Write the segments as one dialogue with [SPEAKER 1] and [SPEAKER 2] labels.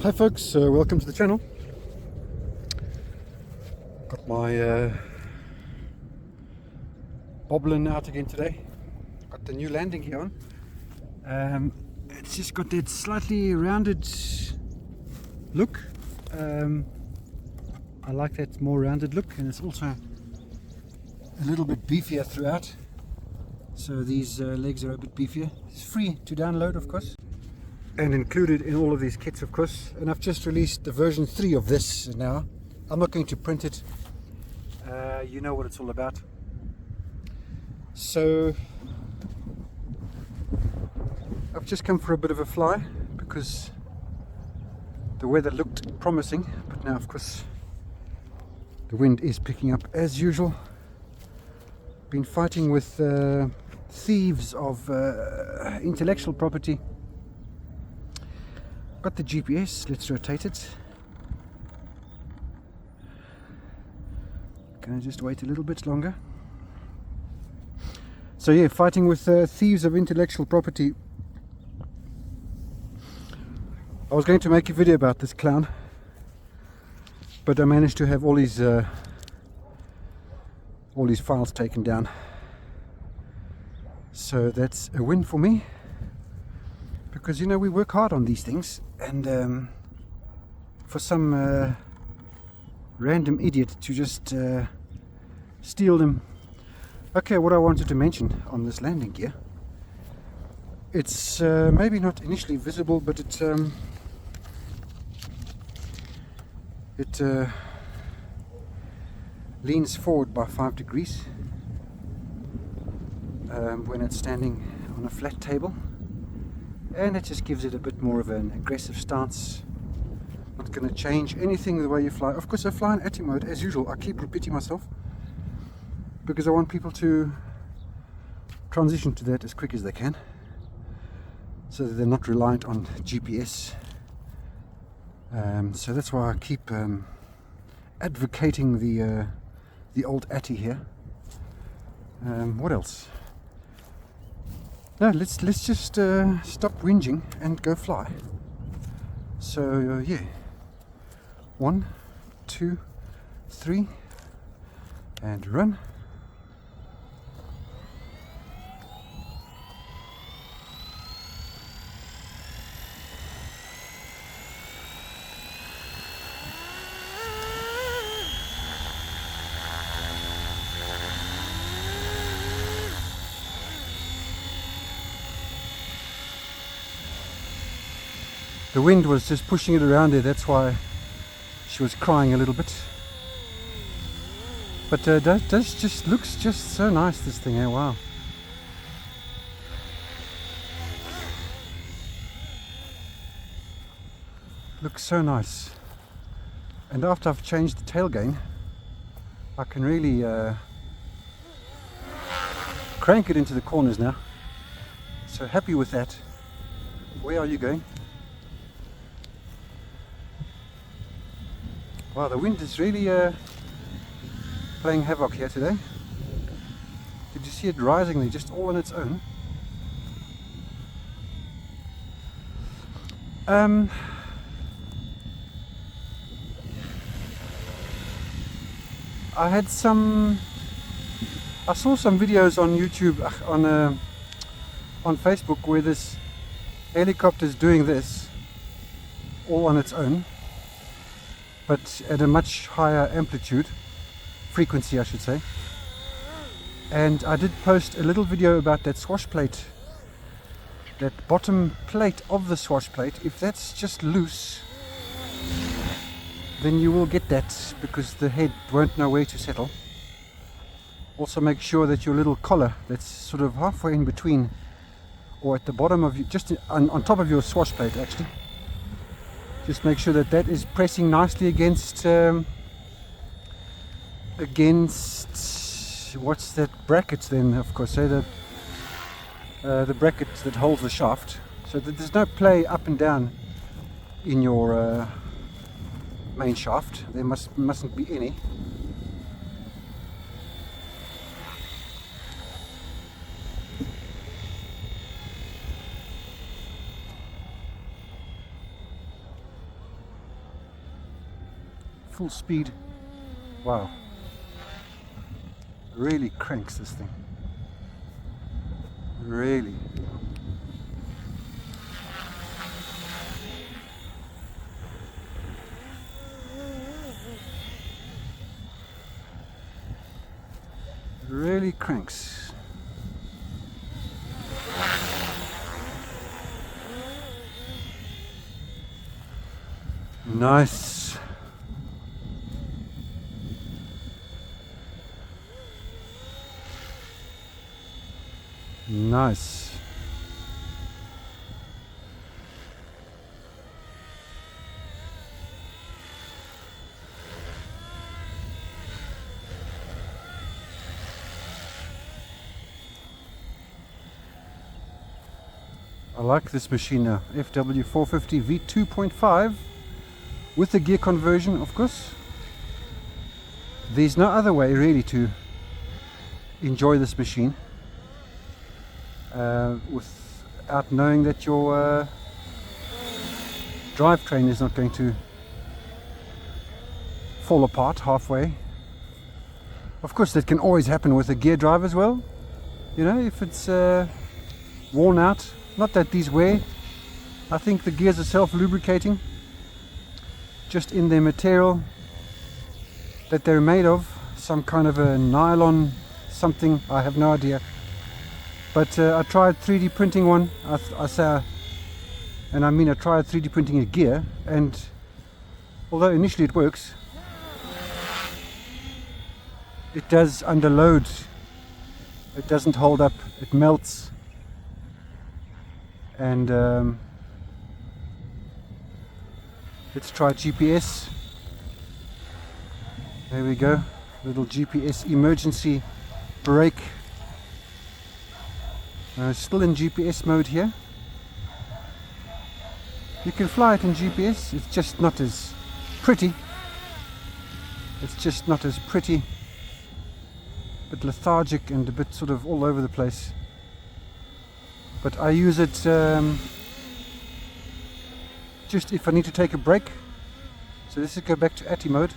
[SPEAKER 1] Hi folks, welcome to the channel. Got my Boblin out again today. Got the new landing gear on. It's just got that slightly rounded look. I like that more rounded look, and it's also a little bit beefier throughout. So these legs are a bit beefier. It's free to download, of course, and included in all of these kits, of course. And I've just released the version 3 of this now. I'm not going to print it. You know what it's all about. So I've just come for a bit of a fly because the weather looked promising, but now of course the wind is picking up as usual. Been fighting with thieves of intellectual property. Got the GPS, let's rotate it. Can I just wait a little bit longer? So yeah, fighting with thieves of intellectual property. I was going to make a video about this clown, but I managed to have all these files taken down. So that's a win for me, because you know we work hard on these things, and for some random idiot to just steal them. Okay, what I wanted to mention on this landing gear, it's maybe not initially visible, but it leans forward by 5 degrees when it's standing on a flat table, and it just gives it a bit more of an aggressive stance. Not going to change anything the way you fly. Of course I fly in ATTI mode as usual. I keep repeating myself because I want people to transition to that as quick as they can, so that they're not reliant on GPS. So that's why I keep advocating the old ATTI here. What else? No, let's just stop whinging and go fly. So yeah, 1, 2, 3, and run. The wind was just pushing it around there, that's why she was crying a little bit. But does just looks just so nice, this thing, eh? Wow. Looks so nice. And after I've changed the tail gain, I can really crank it into the corners now. So happy with that. Where are you going? Wow, the wind is really playing havoc here today. Did you see it rising there just all on its own? I saw some videos on YouTube, on Facebook, where this helicopter is doing this all on its own, but at a much higher amplitude, frequency I should say. And I did post a little video about that swash plate, that bottom plate of the swash plate. If that's just loose, then you will get that, because the head won't know where to settle. Also make sure that your little collar that's sort of halfway in between, or at the bottom of you, just on top of your swash plate actually, just make sure that that is pressing nicely against what's that, brackets then, of course, so the bracket that holds the shaft, so that there's no play up and down in your main shaft. There mustn't be any. full speed. Wow, really cranks this thing, really. Really cranks. Nice. Nice. I like this machine now, FW450 V2.5 with the gear conversion, of course. There's no other way really to enjoy this machine without knowing that your drivetrain is not going to fall apart halfway. Of course, that can always happen with a gear drive as well. You know, if it's worn out. Not that these wear. I think the gears are self-lubricating, just in their material that they're made of, some kind of a nylon something, I have no idea. But I tried 3D printing one, I tried 3D printing a gear, and although initially it works, it does underload, it doesn't hold up, it melts. And let's try GPS. There we go, little GPS emergency brake. Still in GPS mode here. You can fly it in GPS, it's just not as pretty. It's just not as pretty. A bit lethargic and a bit sort of all over the place. But I use it just if I need to take a break. So let's just go back to ATI mode.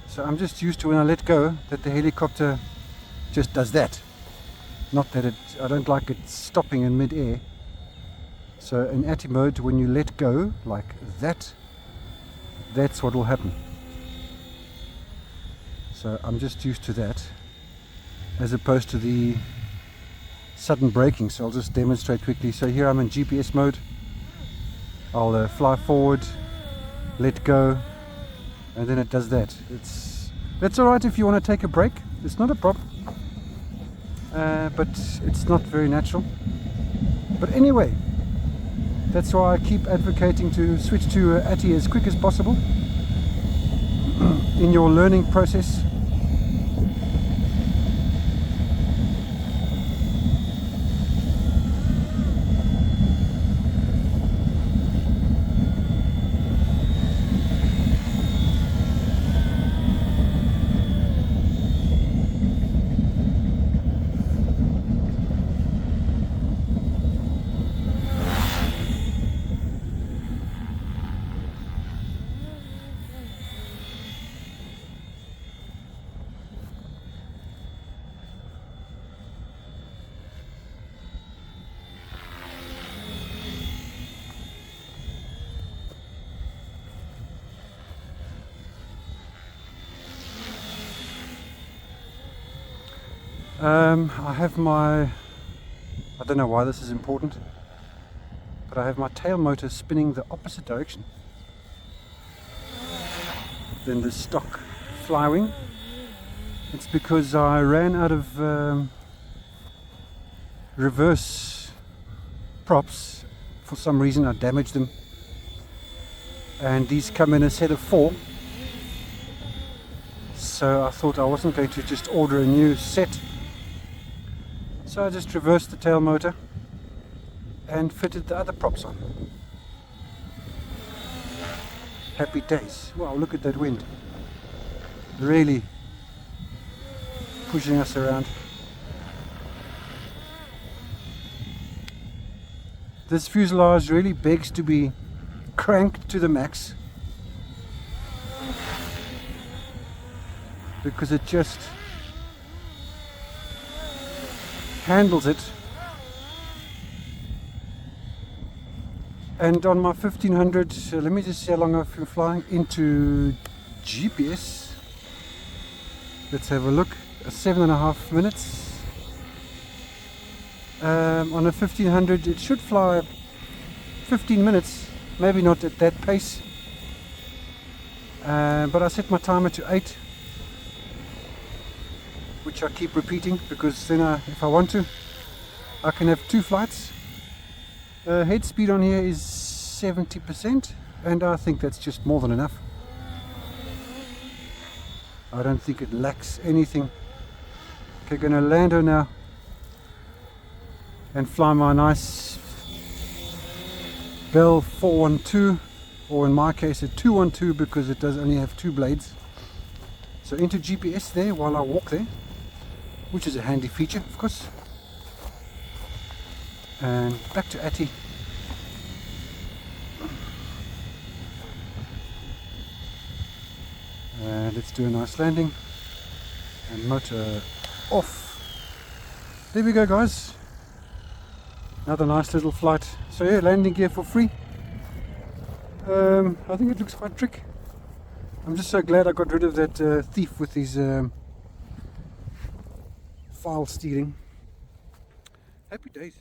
[SPEAKER 1] So I'm just used to when I let go that the helicopter just does that. Not that I don't like it stopping in mid-air. So in ATI mode, when you let go like that, that's what will happen. So I'm just used to that, as opposed to the sudden braking. So I'll just demonstrate quickly. So here I'm in GPS mode. I'll fly forward, let go, and then it does that. That's alright if you want to take a break. It's not a problem. But it's not very natural. But anyway, that's why I keep advocating to switch to ATI as quick as possible in your learning process. I have my, I don't know why this is important, but I have my tail motor spinning the opposite direction than the stock Flywing. It's because I ran out of reverse props. For some reason I damaged them, and these come in a set of 4. So I thought I wasn't going to just order a new set. So I just reversed the tail motor and fitted the other props on. Happy days. Wow, look at that wind. Really pushing us around. This fuselage really begs to be cranked to the max. because it just handles it. And on my 1500, let me just see how long I've been flying into GPS. Let's have a look. 7.5 minutes. On a 1500 it should fly 15 minutes, maybe not at that pace, but I set my timer to 8, which I keep repeating because then if I want to, I can have 2 flights. Head speed on here is 70%, and I think that's just more than enough. I don't think it lacks anything. Okay, gonna land her now and fly my nice Bell 412, or in my case a 212 because it does only have 2 blades. So into GPS there while I walk there, which is a handy feature of course. And back to Atty. And let's do a nice landing and motor off. There we go guys, another nice little flight. So yeah, landing gear for free. I think it looks quite trick. I'm just so glad I got rid of that thief with his file stealing. Happy days.